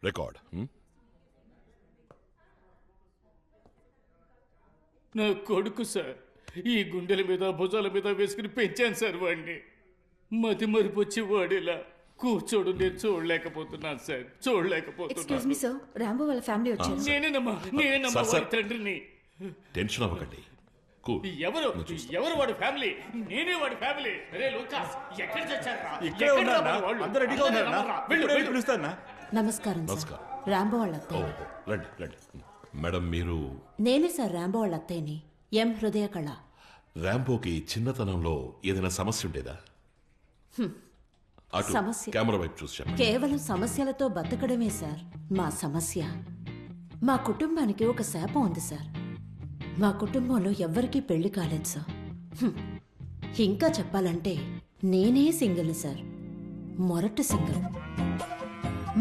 Record. నా కొడుకు sir, ఈ గుండెల మీద భుజాల మీద వేసుకుని పెంచాను సార్ వాడిని. మతి మరిపి వచ్చి వాడిలా కూర్చోడు నేను చూడలేకపోతున్నాను సార్, ఎక్స్క్యూజ్ మీ చూడలేకపోతున్నాను. సార్, రాంబో వాళ్ళ ఫ్యామిలీ వచ్చారు. నేనేనమ్మా సార్, సార్. వాడి తండ్రిని. టెన్షన్ అవ్వకండి. కూల్. ఎవరు వాడి ఫ్యామిలీ? నేనే వాడి ఫ్యామిలీ. అరే లూకాస్, ఎక్కడ చచ్చారా? ఇక్కడే ఉన్నారా? అందరూ రెడీగా ఉన్నారా? వెళ్ళు. పిలుస్తానా? నమస్కారం సార్. నమస్కారం. రాంబో వాళ్ళ ఓ, అత్తయ్య. రండి రండి. మేడం, మీరు నేనే సార్ రాంబో వాళ్ళ అత్తయ్యని. ఎం హృదయ కళ. ర్యాంబోకి చిన్నతనంలో ఏదైనా సమస్య ఉండేదా? అటు సమస్య? కెమెరా వైపు చూసి చెప్పండి. కేవలం సమస్యలతో బతకడమే సార్ మా సమస్య. మా కుటుంబానికి ఒక శాపం ఉంది సార్. మా కుటుంబంలో ఎవ్వరికీ పెళ్లి కాలేదు సార్. ఇంకా చెప్పాలంటే నేనే సింగిల్ సార్, మొరటి సింగిల్.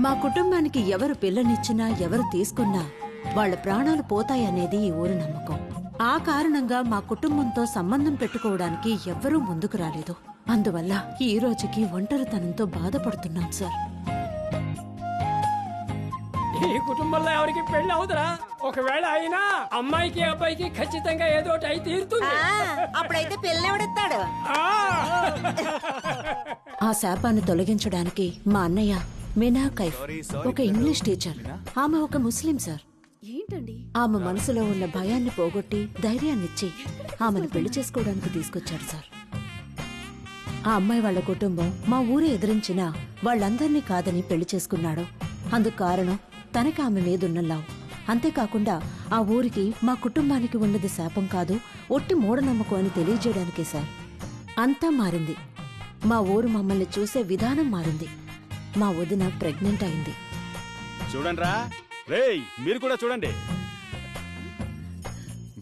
మా కుటుంబానికి ఎవరు పిల్లనిచ్చినా ఎవరు తీసుకున్నా వాళ్ళ ప్రాణాలు పోతాయనేది ఈ ఊరి నమ్మకం. ఆ కారణంగా మా కుటుంబంతో సంబంధం పెట్టుకోవడానికి ఎవ్వరూ ముందుకు రాలేదు. అందువల్ల ఈ రోజుకి ఒంటరితనంతో బాధపడుతున్నాం సార్. ఈ కుటుంబంలో ఎవరికి పెళ్లి అవుతురా? ఒకవేళ అయినా అమ్మాయికి అబ్బాయికి ఖచ్చితంగా ఏదో ఒకటి అయి తీరుతుంది. అప్పుడైతే పిల్లని ఎవడెత్తాడు? ఆ శాపాన్ని తొలగించడానికి మా అన్నయ్య మీనా కైఫ్ ఒక ఇంగ్లీష్ టీచర్. ఆమె ఒక ముస్లిం సార్. ఏంటండి? ఆమె మనసులో ఉన్న భయాన్ని పోగొట్టి ధైర్యాన్నిచ్చి ఆమెను పెళ్లి చేసుకోవడానికి తీసుకొచ్చాడు సార్. ఆ అమ్మాయి వాళ్ళ కుటుంబం మా ఊరే ఎదిరించినా వాళ్ళందర్నీ కాదని పెళ్లి చేసుకున్నాడు. అందుకు కారణం తనకి ఆమె మీదున్న లవ్. అంతేకాకుండా ఆ ఊరికి మా కుటుంబానికి ఉన్నది శాపం కాదు, ఒట్టి మూఢనమ్మకం అని తెలియజేయడానికే సార్. అంతా మారింది. మా ఊరు మమ్మల్ని చూసే విధానం మారింది. మా వదిన ప్రెగ్నెంట్ అయింది. చూడండిరా రేయ్, మీరు కూడా చూడండి.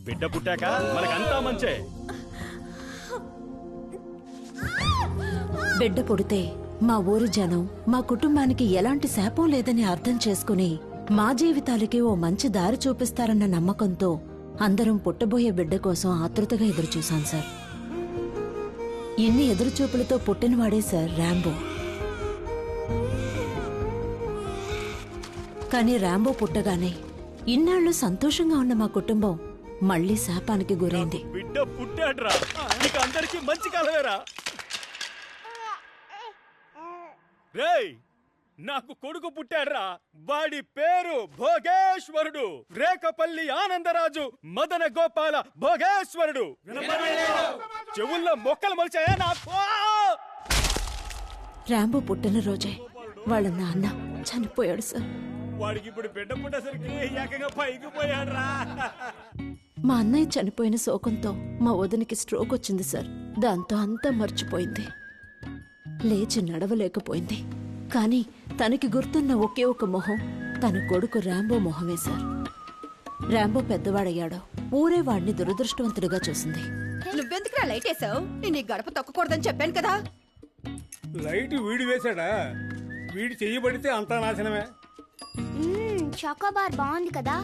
బిడ్డ పుట్టాక మనకంతా మంచే. బిడ్డ పుడితే మా ఊరి జనం మా కుటుంబానికి ఎలాంటి శాపం లేదని అర్థం చేసుకుని మా జీవితాలకి ఓ మంచి దారి చూపిస్తారన్న నమ్మకంతో అందరం పుట్టబోయే బిడ్డ కోసం ఆతృతగా ఎదురుచూశాం సార్. ఇన్ని ఎదురుచూపులతో పుట్టినవాడే సార్ రాంబో. కానీ రాంబో పుట్టగానే ఇన్నాళ్లు సంతోషంగా ఉన్న మా కుటుంబం మళ్లీ శాపానికి గురైంది. బిడ్డ పుట్టాడ్రా, ఇక అందరికి మంచి కాలమేరా. రేయ్, నాకు కొడుకు పుట్టాడ్రా. వాడి పేరు భోగేశ్వరుడు. రేకపల్లి ఆనందరాజు మదన గోపాల భోగేశ్వరుడు. చెవుల్లో మొక్కలు మొలిచాయా నాకు? రాంబో పుట్టినరోజే వాళ్ళ నాన్న చనిపోయాడు సార్. వాడికి ఇప్పుడు బిడ్డ పుట్టేసరికి ఏకంగా పైకి పోయాడ్రా. మా అన్నయ్య చనిపోయిన శోకంతో మా వదినికి స్ట్రోక్ వచ్చింది సార్. దాంతో అంతా మర్చిపోయింది. లేచి నడవలేకపోయింది. కానీ తనకి గుర్తున్న ఒకే ఒక మొహం తన కొడుకు రాంబో మొహమే సార్. రాంబో పెద్దవాడయ్యాడో ఊరే వాడిని దురదృష్టవంతుడిగా చూసింది. నువ్వెందుకురా లైట్ వేసావు? నేను ఈ గడప తొక్కకూడదని చెప్పాను కదా. లైట్ వీడి వేశాడా? వీడి చెయ్యబడితే అంతా నాశనమే. చాకోబార్ బాగుంది కదా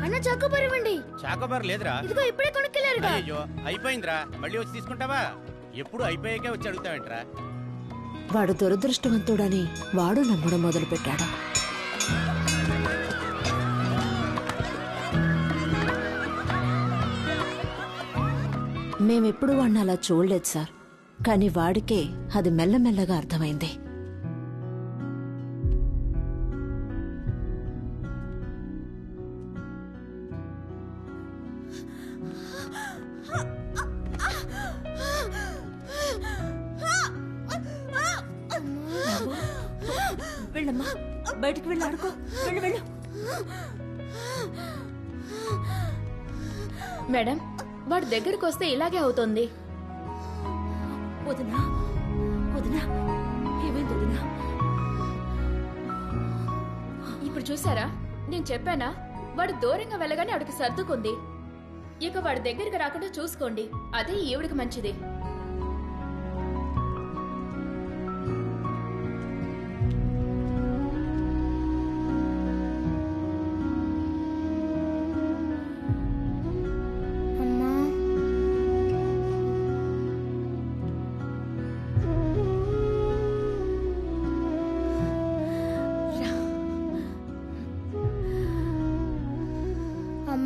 అన్న. చాకోబార్ ఇవ్వండి. చాకోబార్ లేదురా. ఇదిగో ఇప్పుడే కొనుక్కెళ్ళారుగా. అయ్యో, అయిపోయిందిరా. మళ్ళీ వచ్చి తీసుకుంటావా? ఎప్పుడు అయిపోయాకే వచ్చి అడుగుతావేంట్రా? వాడు దురదృష్టవంతుడని వాడు నమ్మడం మొదలుపెట్టాడు. మేమెప్పుడు వాడిని అలా చూడలేదు సార్. కానీ వాడికే అది మెల్లమెల్లగా అర్థమైంది. వెళ్ళమ్మా, బయటికి వెళ్ళి ఆడుకో. వెళ్ళు. మేడం, వాడి దగ్గరకు వస్తే ఇలాగే అవుతుంది. వదినా, వదినా, ఏమైంది వదినా? ఇప్పుడు చూసారా, నేను చెప్పానా? వాడు దూరంగా వెళ్ళగానే ఆవిడకి సర్దుకుంది. ఇక వాడి దగ్గరికి రాకుండా చూసుకోండి, అదే ఈవిడికి మంచిది.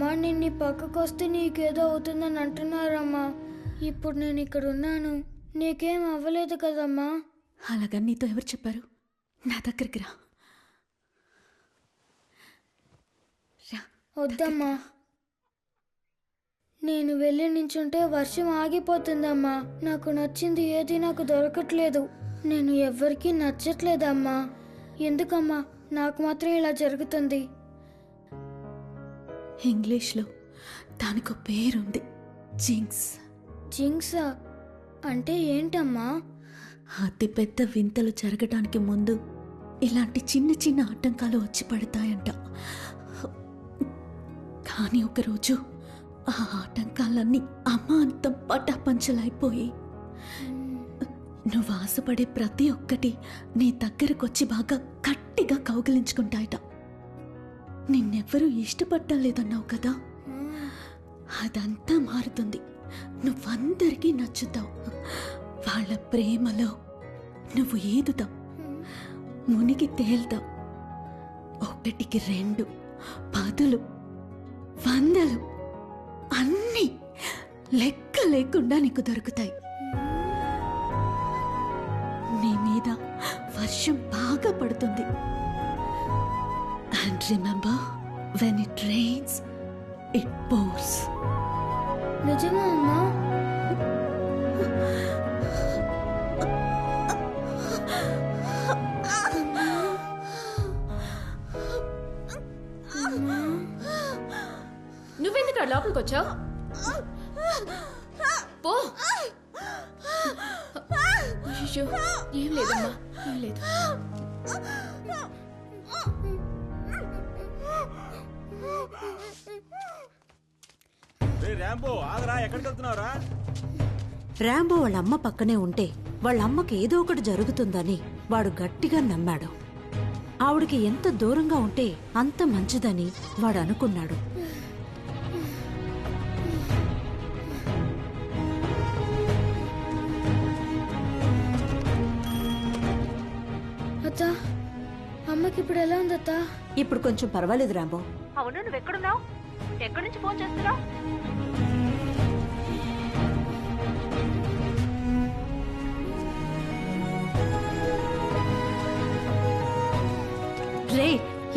అమ్మా నేను నీ పక్కకు వస్తే నీకేదో అవుతుందని అంటున్నారమ్మా. ఇప్పుడు నేను ఇక్కడ ఉన్నాను, నీకేం అవ్వలేదు కదమ్మా. అలాగని నీతో ఎవరు చెప్పారు? నా దగ్గరికి రా. వద్దమ్మా, నేను వెళ్ళి నించుంటే వర్షం ఆగిపోతుందమ్మా. నాకు నచ్చింది ఏది నాకు దొరకట్లేదు. నేను ఎవ్వరికీ నచ్చట్లేదమ్మా. ఎందుకమ్మా నాకు మాత్రం ఇలా జరుగుతుంది? ఇంగ్లీష్లో దానికో పేరుంది, జింక్స్. జింక్సా అంటే ఏంటమ్మా? అతి పెద్ద వింతలు జరగడానికి ముందు ఇలాంటి చిన్న చిన్న ఆటంకాలు వచ్చి పడతాయంట. కానీ ఒకరోజు ఆ ఆటంకాలన్నీ అమాంతం పటాపంచలైపోయి నువ్వు ఆశపడే ప్రతి ఒక్కటి నీ దగ్గరకొచ్చి బాగా గట్టిగా కౌగిలించుకుంటాయట. నిన్నెవ్వరూ ఇష్టపడటం లేదన్నావు కదా, అదంతా మారుతుంది. నువ్వందరికీ నచ్చుతావు. వాళ్ళ ప్రేమలో నువ్వు ఈదుతావు, మునిగి తేల్తావు. 1కి 2, 10, 100 అన్నీ లెక్క లేకుండా నీకు దొరుకుతాయి. నీ మీద వర్షం బాగా పడుతుంది. And remember, when it rains it pores. నిజమా అమ్మా? నువ్వెందుకు లోపలికి వచ్చావు? పో. అయ్యో, ఏం లేదమ్మా, ఏం లేదు. రాంబో ఆగరా, ఎక్కడికి వెళ్తున్నావురా? రాంబో వాళ్ళ అమ్మ పక్కనే ఉంటే వాళ్ళ అమ్మకి ఏదో ఒకటి జరుగుతుందని వాడు గట్టిగా నమ్మాడు. ఆవిడికి ఎంత దూరంగా ఉంటే అంత మంచిదని వాడు అనుకున్నాడు. అత్తా, అమ్మకి ఇప్పుడు ఎలా ఉంది అత్తా? ఇప్పుడు కొంచెం పర్వాలేదు రాంబో. అవును, నువ్వెక్కడున్నావు? ఎక్కడి నుంచి ఫోన్ చేస్తున్నావు? రే,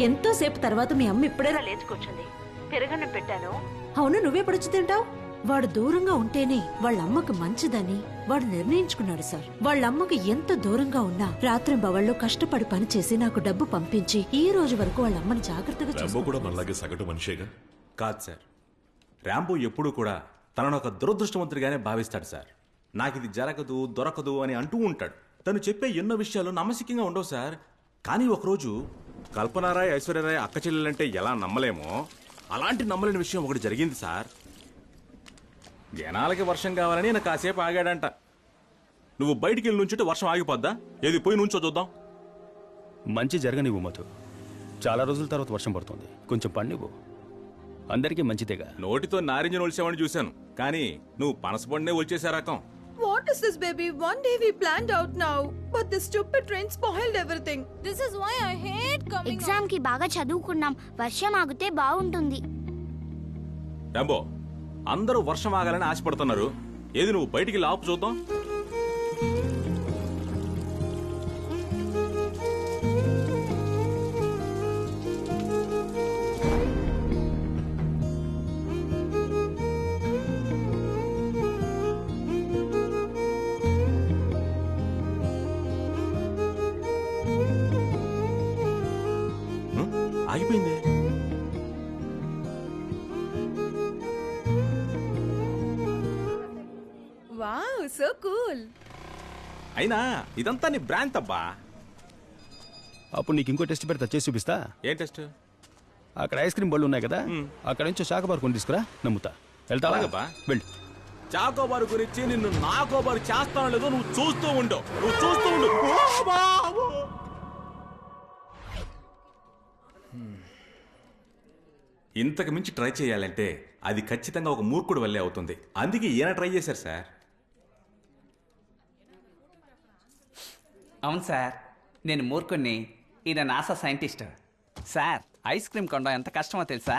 ఎంతోసేపు తర్వాత మీ అమ్మ ఇప్పుడేరా లేచుకొచ్చింది. పెరగన్నం పెట్టాను. అవును, నువ్వెప్పుడొచ్చి తింటావు? వాడు దూరంగా ఉంటేనే వాళ్ళ అమ్మకు మంచిదని వాడు నిర్ణయించుకున్నాడు సార్. వాళ్ళ అమ్మకి ఎంత దూరంగా ఉన్నా రాత్రి బవళ్ళు కష్టపడి పనిచేసి నాకు డబ్బు పంపించి ఈ రోజు వరకు వాళ్ళ అమ్మని జాగ్రత్తగా రాంబో కూడా మనలాగే సగటు మనిషేగా. కాదు సార్, రాంబో ఎప్పుడూ కూడా తనను ఒక దురదృష్టవంతుడిగానే భావిస్తాడు సార్. నాకు ఇది జరగదు, దొరకదు అని అంటూ ఉంటాడు. తను చెప్పే ఎన్నో విషయాలు నమ్మశక్యంగా ఉండవు సార్. కానీ ఒకరోజు కల్పనారాయ్, ఐశ్వర్యరాయ్ అక్క చెల్లెలంటే ఎలా నమ్మలేమో అలాంటి నమ్మలేని విషయం ఒకటి జరిగింది సార్. జనాలకి వర్షం కావాలని నేను కాసేపు ఆగాడంట. నువ్వు బయటికి వెళ్ళి నుంచుంటే వర్షం ఆగిపోద్దా? ఏది పోయి నుంచో చూద్దాం. మంచి జరగనివ్వు మధు. చాలా రోజుల తర్వాత వర్షం పడుతుంది, కొంచెం పండివ్వు. అందరికీ మంచిదేగా. నోటితో నారింజను ఒలిసేవాడిని చూశాను, కానీ నువ్వు పనసపండునే ఒలిచేసే రకం. What is this, baby? One day we planned out now, but this stupid rain spoiled everything. This is why I hate coming. Exam కి బాగా చదువుకున్నాం, వర్షం ఆగితే బాగుంటుంది. రాంబో, అందరూ వర్షం ఆగాలని ఆశపడుతున్నారు. ఏది నువ్వు బయటికి లాపు చూద్దాం. ఆగిపోయింది. Wow, so cool. అయినా ఇదంతా నీ బ్రాండ్ అబ్బా. అప్పుడు నీకు ఇంకో టెస్ట్ పెడతా, చేసి చూపిస్తా. ఏం టెస్ట్? అక్కడ ఐస్ క్రీమ్ బళ్ళు ఉన్నాయి కదా, అక్కడ నుంచి చాకోబార్ కొని తీసుకురా, నమ్ముతా. వెళ్తావా? అలాగబ్బా. వెళ్ళు. చాకోబారు గురించి నిన్ను నాకోబారు చేస్తానో లేదో నువ్వు చూస్తూ ఉండు. నువ్వు చూస్తూ ఉండు. ఇంతకు మించి ట్రై చేయాలంటే అది ఖచ్చితంగా ఒక మూర్ఖుడు వల్లే అవుతుంది. అందుకే ఈయన ట్రై చేశారు సార్. అవును సార్, నేను మూర్ఖుణ్ణి, ఈయన NASA scientist. Sir, ice cream కొనడం ఎంత కష్టమో తెలుసా?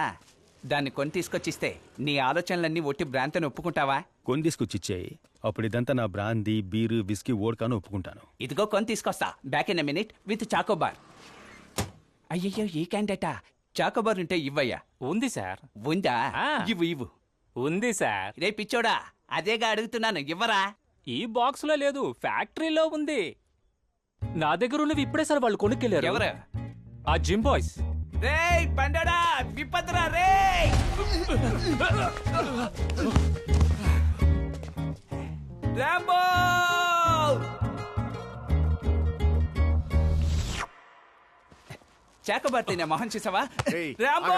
దాన్ని కొని తీసుకొచ్చిస్తే నీ ఆలోచనలన్నీ ఒట్టి భ్రాంతిని ఒప్పుకుంటావా? కొని తీసుకొచ్చిచ్చేయి. అప్పుడు ఇదంతా నా బ్రాందీ, బీరు, విస్కీ, ఓడ్కాను ఒప్పుకుంటాను. ఇదిగో కొని తీసుకొస్తా. Back in a minute with Choco Bar. అయ్యయ్యో ఈ క్యాండేటా చాకోబార్ ఉంటే ఇవ్వయ్యా. ఉంది సార్. ఉందా? ఇవ్వు. ఉంది సార్. రే పిచ్చోడా, అదేగా అడుగుతున్నాను, ఇవ్వరా? ఈ బాక్స్ లో లేదు, ఫ్యాక్టరీలో ఉంది. నా దగ్గర ఉన్నవి ఇప్పుడే సార్ వాళ్ళు కొనుక్కెళ్ళారు. ఎవరు? ఆ జిమ్ బాయ్స్. రేయ్ పండడా, విపత్రా రేయ్! రాంబో! చాకోబార్ తినే మొహం చూసావా? రాంబో!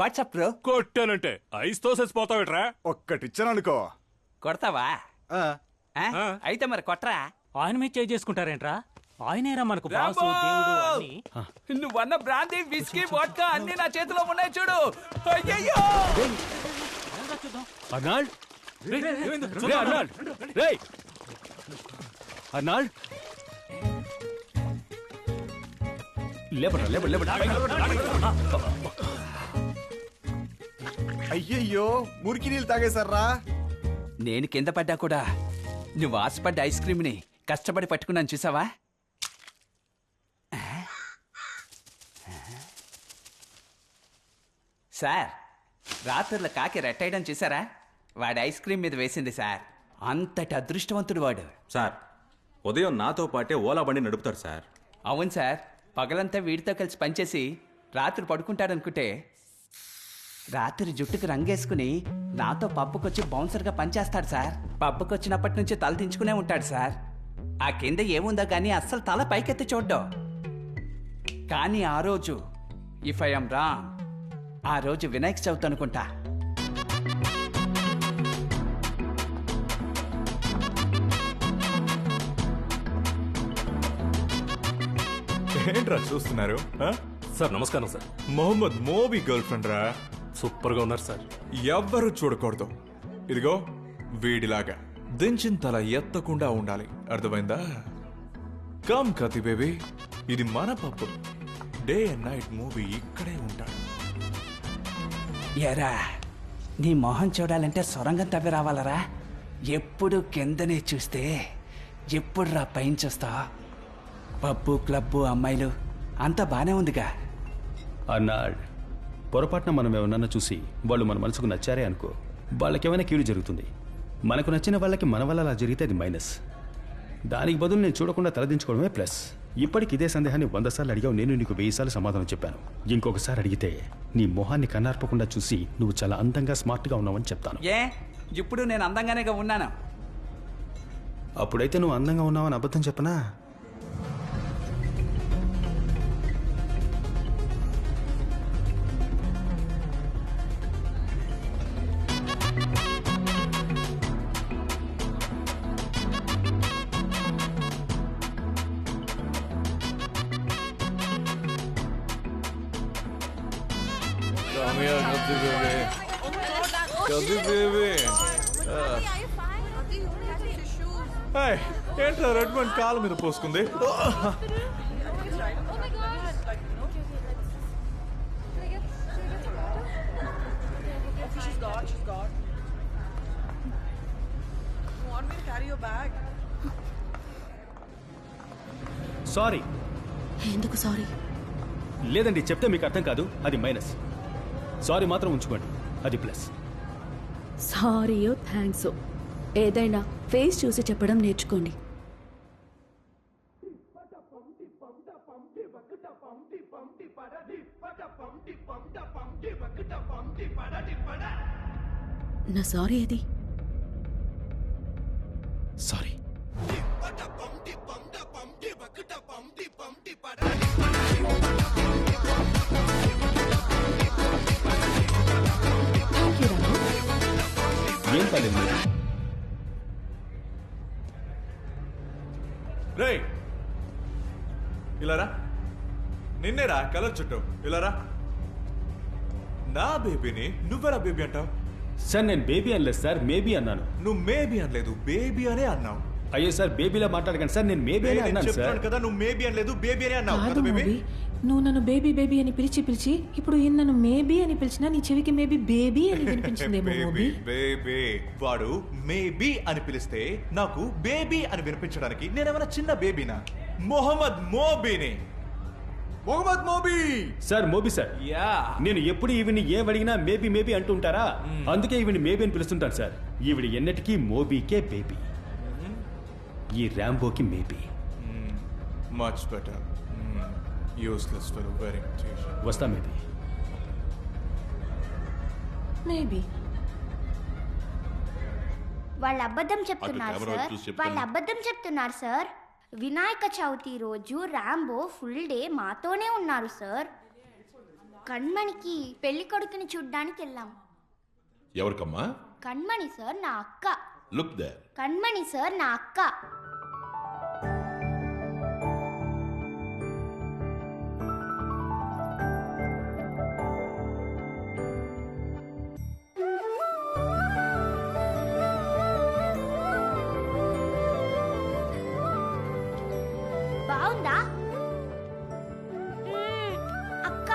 WhatsApp bro. కొట్టానంటే ఐస్ తోసేసిపోతావేట్రా? ఒక్కటిచ్చాననుకో కొడతావా? అయితే మరి కొట్రా. ఆయన మీద చేయి చేసుకుంటారేంట్రా? ఆయనేరా మనకు బాసు, దేవుడు అన్నీ. నువ్వన్న బ్రాందీ, విస్కీ, వోడ్కా అన్ని నా చేతిలో ఉన్నాయి చూడు. అయ్యయ్యో! అర్నాల్డ్, అర్నాల్డ్, లేపరా. అయ్యయ్యో, మురికి నీళ్ళు తాగేశారా? నేను కింద పడ్డా కూడా నువ్వు ఆశపడ్డ ఐస్ క్రీమ్ని కష్టపడి పట్టుకున్నాను చూసావా? సార్, రాత్రుల కాకి రెట్టేయడం చూసారా? వాడి ఐస్ క్రీమ్ మీద వేసింది సార్. అంతటి అదృష్టవంతుడు వాడు. సార్, ఉదయం నాతో పాటే ఓలా బండి నడుపుతాడు సార్. అవును సార్, పగలంతా వీడితో కలిసి పనిచేసి రాత్రి పడుకుంటాడనుకుంటే రాత్రి జుట్టుకు రంగేసుకుని నాతో పబ్బుకొచ్చి బౌన్సర్గా పనిచేస్తాడు సార్. పబ్బుకొచ్చినప్పటి నుంచి తల దించుకునే ఉంటాడు సార్. ఆ కింద ఏముందో కానీ అస్సలు తల పైకెత్తి చూడ్డం. కానీ ఆ రోజు ఇఫ్ ఐఎమ్ రాంగ్, ఆ రోజు వినాయక చవితి అనుకుంటా. ఏంట్రా చూస్తున్నారు? సార్ నమస్కారం సార్. మొహమ్మద్ మోబీ గర్ల్ ఫ్రెండ్ రా. సూపర్ గా ఉన్నారు సార్. ఎవ్వరు చూడకూడదు. ఇదిగో వీడిలాగా దించిన తల ఎత్తకుండా ఉండాలి, అర్థమైందా? కమ్ కతి బేబీ, ఇది మన పప్పు. డే అండ్ నైట్ మూవీ ఇక్కడే ఉంటాడు. ఎరా, నీ మొహం చూడాలంటే సొరంగం తవ్వి రావాలరా? ఎప్పుడు కిందనే చూస్తే ఎప్పుడు రా పైన చూస్తా? పబ్బు, క్లబ్బు, అమ్మాయిలు అంతా బానే ఉందిగా. అర్నాల్డ్, పొరపాటున మనం ఎవరన్నా చూసి వాళ్ళు మన మనసుకు నచ్చారే అనుకో, వాళ్ళకేమైనా కీడు జరుగుతుంది. మనకు నచ్చిన వాళ్ళకి మన వల్ల అలా జరిగితే అది మైనస్. దానికి బదులు నేను చూడకుండా తలదించుకోవడమే ప్లస్. ఇప్పటికి ఇదే సందేహాన్ని 100 సార్లు అడిగావు, నేను నీకు 1000 సార్లు సమాధానం చెప్పాను. ఇంకొకసారి అడిగితే నీ మొహాన్ని కన్నార్పకుండా చూసి నువ్వు చాలా అందంగా, స్మార్ట్గా ఉన్నావని చెప్తాను. ఏ, ఇప్పుడు నేను అందంగానేగా ఉన్నాను. అప్పుడైతే నువ్వు అందంగా ఉన్నావని అబద్ధం చెప్పనా? ఏంట్రా రెడ్ వన్ కాలు మీద పోసుకుంది? సారీ. ఎందుకు సారీ? లేదండి, చెప్తే మీకు అర్థం కాదు, అది మైనస్. సారీ మాత్రం ఉంచుకోండి, అది ప్లస్. సారీయో థ్యాంక్స్ ఏదైనా ఫేస్ చూసి చెప్పడం నేర్చుకోండి. నా సారీ ఏది? సారీ. ఏం కాలేదు. రేయ్, ఇలారా. నిన్నేరా కలర్ చుట్టూ. ఇలారా. నా బేబీని నువ్వెరా బేబీ అంటావు? సార్, నేను బేబీ అనలేదు సార్, మేబీ అన్నాను. నువ్వు మేబీ అనలేదు, బేబీ అనే అన్నావు. అయ్యో సార్ బేబీలా మాట్లాడకండి సార్, నేను మేబీ అని అన్నాను సార్. కదా నువ్వు మేబీ అని లేదు బేబీ అని అన్నావు కాదు కదా బేబీ. మూవీ, నువ్వు నన్ను బేబీ బేబీ అని పిలిచి ఇప్పుడు ఈయన నన్ను మేబీ అని పిలిచినా నీ చెవికి మేబీ బేబీ అని వినిపించిందేమో మూవీ. బేబీ వాడు మేబీ అని పిలిస్తే నాకు బేబీ అని వినిపించడానికి నేనేమైనా చిన్న బేబీనా? మొహమ్మద్ మోబీని. Mohammed Moby sir, Moby sir. Yeah, నేను ఎప్పుడు ఈవిని ఏం అడిగినా మేబీ మేబీ అంటుంటారా, అందుకే ఈవిని మేబీ అని పిలుస్తుంటాను సార్. ఈవిడ ఎన్నటికీ మోబీకే బేబీ, ఈ ర్యాంబోకి maybe. Much better. Useless fellow, very వస్తా మేబీ. మేబీ వాళ్ళు అబద్ధం అటు చెప్తున్నారు కెమెరా సార్, చూసి చెప్తాను. వాళ్ళు అబద్ధం చెప్తున్నారు సార్. వినాయక చవితి రోజు రాంబో ఫుల్ డే మాతోనే ఉన్నారు సార్. కణ్మణికి పెళ్లి కొడుకుని చూడ్డానికి వెళ్ళాం. ఎవరికమ్మా? కణ్మణి సార్ నా అక్క. Look there. కణ్మణి సార్ నా అక్క. బాగుందా అక్క?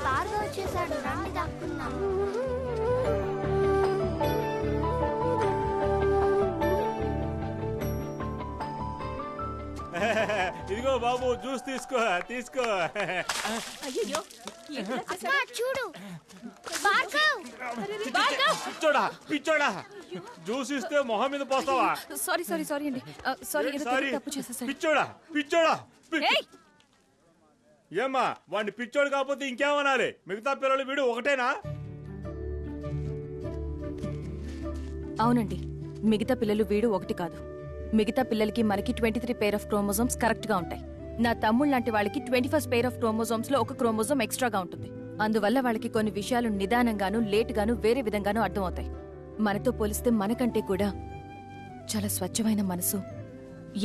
బాగా వచ్చేసాడు, రండి దాక్కున్నాం. ఇదిగో బాబు జ్యూస్ తీసుకో తీసుకో. అయ్యో అక్క చూడు, భార్గవ్. పిచ్చోడా పిచ్చోడా, జ్యూస్ ఇస్తే మొహం మీద పోస్తావా? సారీ సారీ సారీ అండి, సారీ ఏదో సారీ తప్పు చేసేసాను. పిచ్చోడా పిచ్చోడా. ఏమ్మా వాడిని పిచ్చోడు కాకపోతే ఇంకేమనాలి? మిగతా పిల్లలు వీడు ఒకటేనా? అవునండి, మిగతా పిల్లలు వీడు ఒకటి కాదు. మిగతా పిల్లలకి మనకి 23 పేర్ ఆఫ్ క్రోమోజోమ్స్ కరెక్ట్ గా ఉంటాయి. నా తమ్ముళ్ళ లాంటి వాళ్ళకి 21st పేర్ ఆఫ్ క్రోమోజోమ్స్ లో ఒక క్రోమోజోమ్ ఎక్స్ట్రాగా ఉంటుంది. అందువల్ల వాళ్ళకి కొన్ని విషయాలు నిదానంగాను లేట్ గాను వేరే విధంగానూ అర్థమవుతాయి. మనతో పోలిస్తే మనకంటే కూడా చాలా స్వచ్ఛమైన మనసు,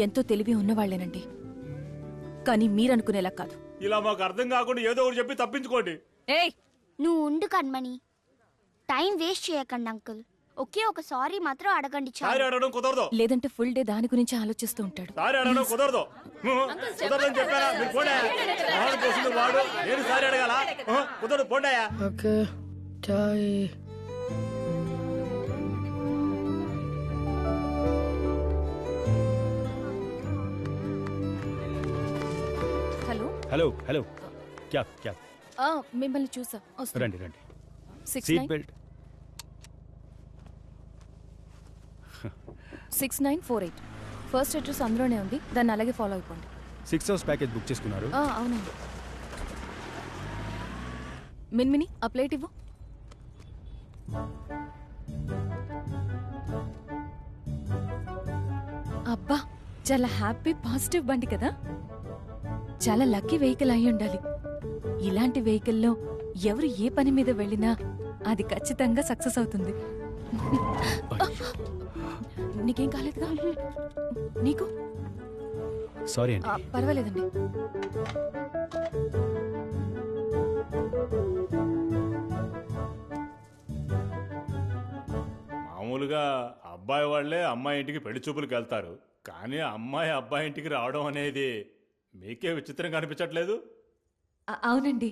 ఎంతో తెలివి ఉన్నవాళ్లేనండి. కానీ మీరనుకునేలా కాదు. ఇలా మాకు అర్థం కాకుండా ఏదో ఒకటి చెప్పి తప్పించుకోండి. ఏయ్, నువ్వు ఉండు కణ్మణి, టైం వేస్ట్ చేయకండి అంకుల్. ఒకే ఒక సారీ మాత్రం అడగండి సారీ చాలు. అడగడం కుదరదు. లేదంటే ఫుల్ డే దాని గురించి ఆలోచిస్తూ ఉంటాడు. సారీ అడగడం కుదరదు. కుదరదని చెప్పారా? మీరు పోండి. మొహాన్ని పోసింది వాడు, నేను సారీ అడగాల? కుదరదు, పోండాయా. ఓకే చాయ్. Hello hello hello, cab cab. మిమ్మల్ని చూసా. రండి రండి. 69 సీట్ బెల్ట్. 6948 ఫస్ట్ అడ్రస్ అందులోనే ఉంది, దాన్ని అలాగే ఫాలో అయిపోండి. 6 hours ప్యాకేజ్ బుక్ చేసుకున్నారు. అవునండి. మిన్మిని ఆ ప్లేట్ ఇవ్వు. అబ్బా, చాలా హ్యాపీ పాజిటివ్ బండి కదా. చాలా లక్కీ వెహికల్ అయి ఉండాలి. ఇలాంటి వెహికల్లో ఎవరు ఏ పని మీద వెళ్ళినా అది ఖచ్చితంగా సక్సెస్ అవుతుంది. నీకేం కాలేదుగా? నీకు? సారీ అండి. పర్వాలేదండి. మామూలుగా అబ్బాయి వాళ్ళే అమ్మాయి ఇంటికి పెళ్లి చూపులకు వెళ్తారు, కానీ అమ్మాయి అబ్బాయి ఇంటికి రావడం అనేది మీకే విచిత్రంగా అనిపించట్లేదు? అవునండి,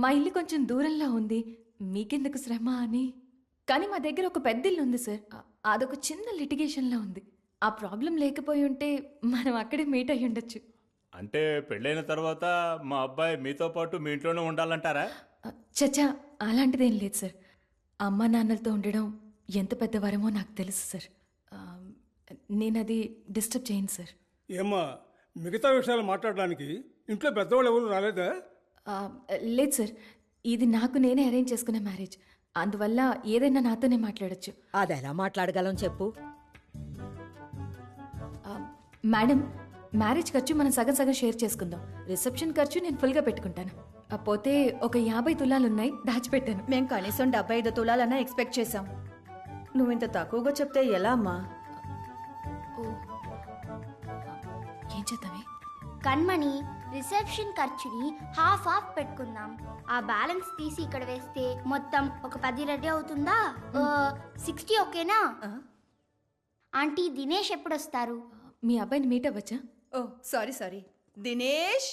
మా ఇల్లు కొంచెం దూరంలో ఉంది, మీకెందుకు శ్రమ అని. కానీ మా దగ్గర ఒక పెద్ద ఇల్లు ఉంది సార్, అదొక చిన్న లిటిగేషన్లో ఉంది. ఆ ప్రాబ్లం లేకపోయి ఉంటే మనం అక్కడే మీట్ అయ్యి ఉండొచ్చు. అంటే పెళ్ళైన తర్వాత మా అబ్బాయి మీతో పాటు మీ ఇంట్లోనే ఉండాలంటారా? చచ్చా, అలాంటిదేం లేదు సార్. అమ్మా నాన్నలతో ఉండడం ఎంత పెద్ద వరమో నాకు తెలుసు సార్. నేను అది డిస్టర్బ్ చేయను సార్. ఏమ్మా, మిగతా విషయాలు మాట్లాడడానికి ఇంట్లో పెద్దవాళ్ళు ఎవరు రాలేదా? లేదు సార్, ఇది నాకు నేనే అరేంజ్ చేసుకున్న మ్యారేజ్, అందువల్ల ఏదైనా నాతోనే మాట్లాడొచ్చు. అది ఎలా మాట్లాడగలం చెప్పు. మేడం, మ్యారేజ్ ఖర్చు మనం సగం సగం షేర్ చేసుకుందాం. రిసెప్షన్ ఖర్చు నేను ఫుల్గా పెట్టుకుంటాను. పోతే ఒక 50 తులాలున్నాయి, దాచిపెట్టాను. మేం కనీసం 75 తులాలన్నా ఎక్స్పెక్ట్ చేశాం. నువ్వు ఇంత తక్కువగా చెప్తే ఎలా అమ్మా? ఏం చేద్దామే? కన్మణి, రిసెప్షన్ ఖర్చుని హాఫ్ పెట్టుకుందాం. ఆ బ్యాలెన్స్ తీసి ఇక్కడ వేస్తే మొత్తం ఒక 10 రెడీ అవుతుందా? 60 ఓకేనా? ఆంటీ, దినేష్ ఎప్పుడు వస్తారు? మీ అబ్బాయిని మీట్ అవ్వచ్చా? ఓ సారీ దినేష్.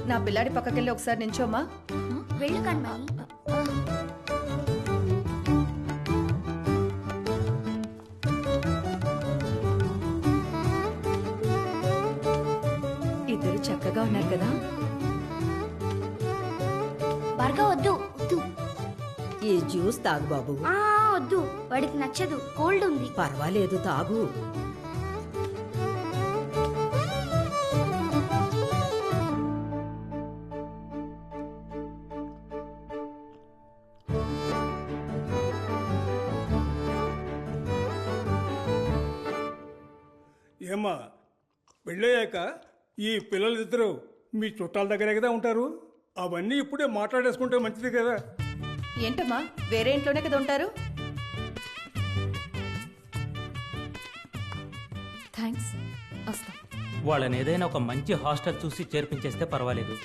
నా పిల్లాడి పక్కకెళ్ళి ఒకసారి నించోమ్మా. వెళ్ళు కన్మణి. ఇద్దరు చక్కగా ఉన్నారు కదా? బర్గా వద్దు. ఈ జ్యూస్ తాగు బాబు. వద్దు, వాడికి నచ్చదు, కోల్డ్ ఉంది. పర్వాలేదు, తాగు. ఏమ్మా, పెళ్ళయ్యాక ఈ పిల్లలిద్దరూ మీ చుట్టాల దగ్గరే కదా ఉంటారు. అవన్నీ ఇప్పుడే మాట్లాడేసుకుంటే మంచిది కదా. ఏంటమ్మా, వేరే ఇంట్లోనే కదా ఉంటారు? థ్యాంక్స్, వస్తాం. వాళ్ళని ఏదైనా ఒక మంచి హాస్టల్ చూసి చేర్పించేస్తే పర్వాలేదు.